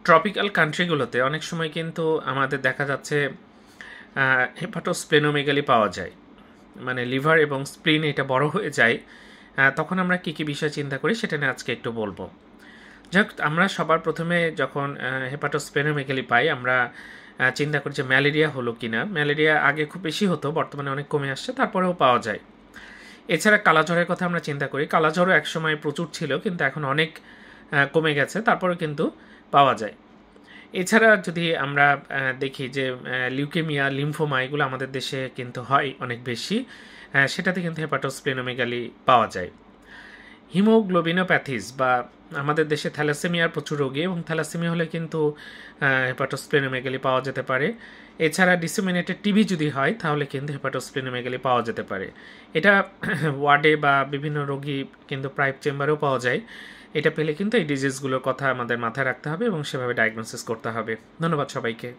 Tropical কান্ট্রিগুলোতে অনেক সময় কিন্তু আমাদের দেখা যাচ্ছে হেপাটোস্প্লেনোমেগালি পাওয়া যায়, মানে লিভার এবং স্প্লিন এটা বড় হয়ে যায়। তখন আমরা কী কী বিষয় চিন্তা করি সেটা নিয়ে আজকে একটু বলবো। যাক, আমরা সবার প্রথমে যখন হেপাটোস্প্লেনোমেগালি পাই আমরা চিন্তা করি যে ম্যালেরিয়া হলো কিনা। ম্যালেরিয়া আগে খুব বেশি হতো, বর্তমানে অনেক কমে আসছে, তারপরেও পাওয়া যায়। এছাড়া কালাজ্বরের কথা আমরা চিন্তা করি, কালাজ্বরও একসময় প্রচুর ছিল কিন্তু এখন অনেক কমে গেছে, তারপরেও কিন্তু পাওয়া যায়। এছাড়া যদি আমরা দেখি যে লিউকেমিয়া, লিম্ফোমা এগুলো আমাদের দেশে কিন্তু হয় অনেক বেশি, সেটাতে কিন্তু হেপাটোস্প্লেনোমেগালি পাওয়া যায়। হিমোগ্লোবিনোপ্যাথিস বা আমাদের দেশে থ্যালাসেমিয়ার প্রচুর রোগী, এবং থ্যালাসেমিয়া হলে কিন্তু হেপাটোস্প্লেনোমেগালি পাওয়া যেতে পারে। এছাড়া ডিসেমিনেটেড টিবি যদি হয় তাহলে কিন্তু হেপাটোস্প্লেনোমেগালি পাওয়া যেতে পারে। এটা ওয়ার্ডে বা বিভিন্ন রোগী কিন্তু প্রাইভেট চেম্বারেও পাওয়া যায়। এটা পেলে কিন্তু এই ডিজিজগুলোর কথা আমাদের মাথায় রাখতে হবে এবং সেভাবে ডায়াগনোসিস করতে হবে। ধন্যবাদ সবাইকে।